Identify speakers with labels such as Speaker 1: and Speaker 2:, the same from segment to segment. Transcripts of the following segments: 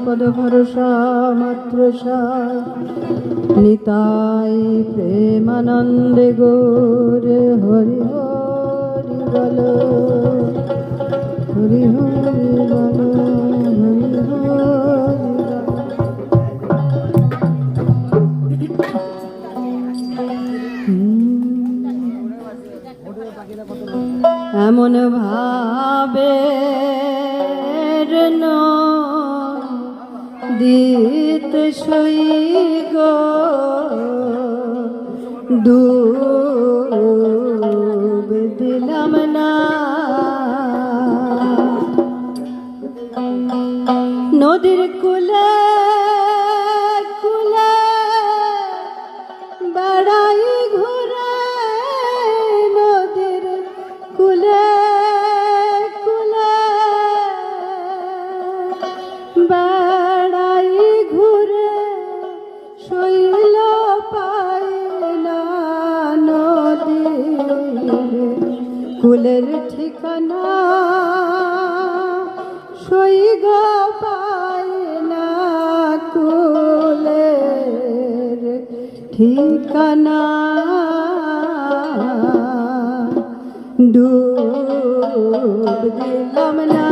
Speaker 1: পদ ভরসা মাত্র সার নিতাই প্রেমানন্দে গৌর হরি হরি বল হরি হরি বল হরি হরি এমন ভাবে দিত সই গো ডুব দিলাম না নদীর কুলে কুলে বেড়াই ঘুরে নদীর কুলে কুলে বেড়াই ঘুরে শৈল পাই না নদীর কুলের ঠিকানা সৈগ পাই না কুলের ঠিকানা ডুব দিলাম না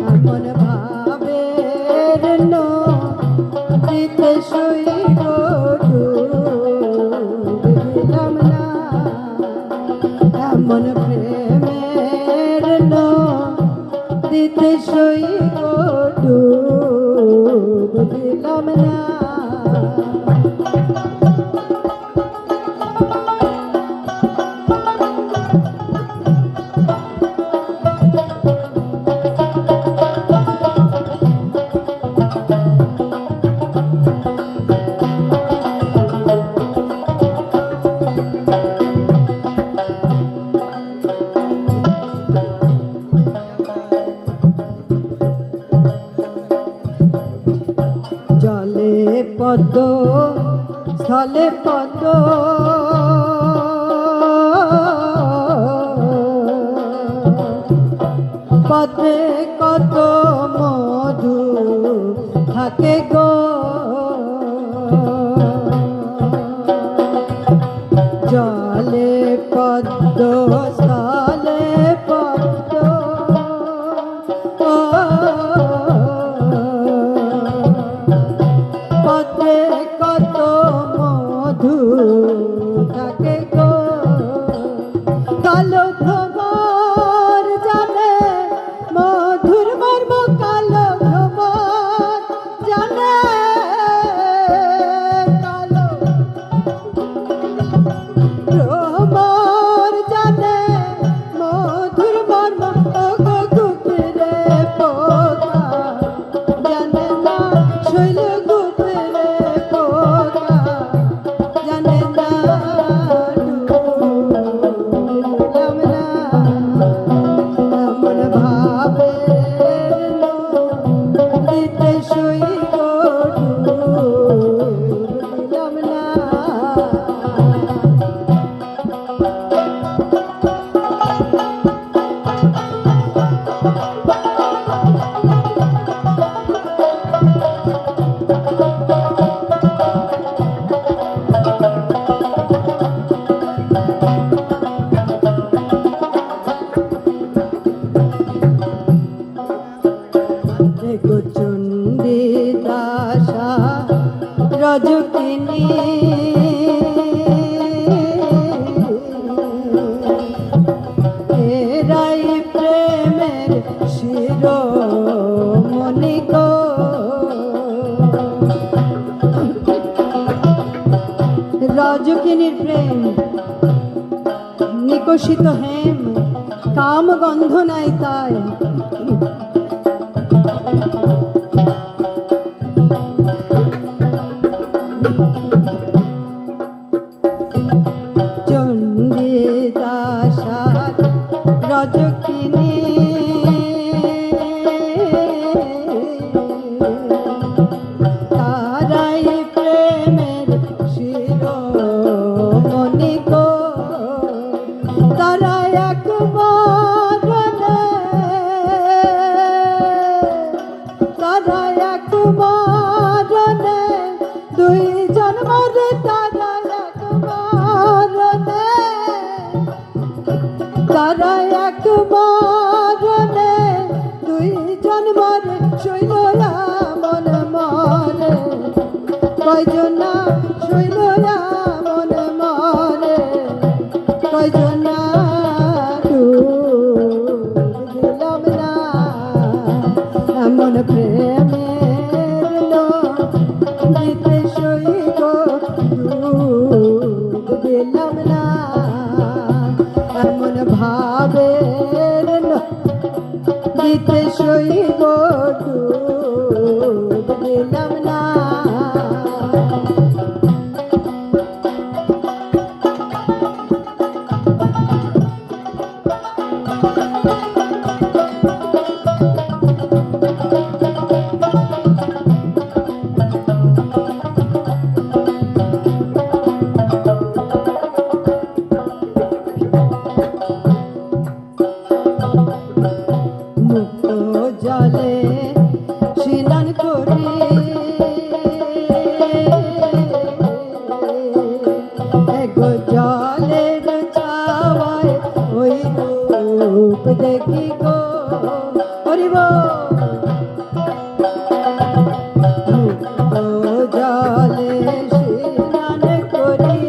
Speaker 1: এমন ভাবের নদীতে সৈগ ডুব দিলাম না এমন প্রেমের নদীতে সৈগ ডুব দিলাম না জলে পদ্ম স্থলে পদ্ম পদ্মে কত মধু থাকে গো জলে পদ্ম স্থলে পদ্ম পদ্মে কত মধু থাকে গো কালো ভ্রমর জানে মধুর মর্ম কালো ভ্রমর জানে কালো ভ্রমর জানে মধুর মর্ম গো গুপরে পোকা জানে না শৈল গুপরে পোকা জানে না ডুবলাম না এমন ভাবের নদীতে সৈগ ডুবলাম না দেখো চণ্ডী দাসা রজকিনী এরাই প্রেমের শিরোমণি গো রজকিনীর প্রেম নিকষিত হেম কাম গন্ধ নাই তাই চণ্ডী দাসার রজকিনী তারাই প্রেমের শিরোমণি গো তারা একবার সজনা ডুব দিলাম না এমন প্রেমের নদীতে সইব ডুব দিলাম না এমন ভাবের নদীতে সইব ডুব দিলাম না মুক্ত জলে স্নান করি এগো জলের ছাওয়ায় ওই রূপ দেখি গো হরিব মুক্ত জলে স্নান করি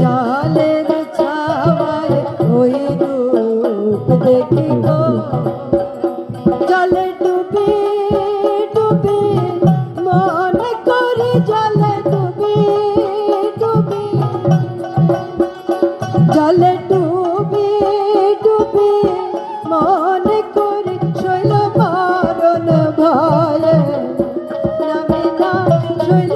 Speaker 1: জলের ছাওয়ায় ওই রূপ দেখি গো জলে ডুবি ডুবি মনে করি জলে ডুবি ডুবি জলে ডুবি ডুবি মনে করি শৈল মরণ ভয়ে নামি না শৈল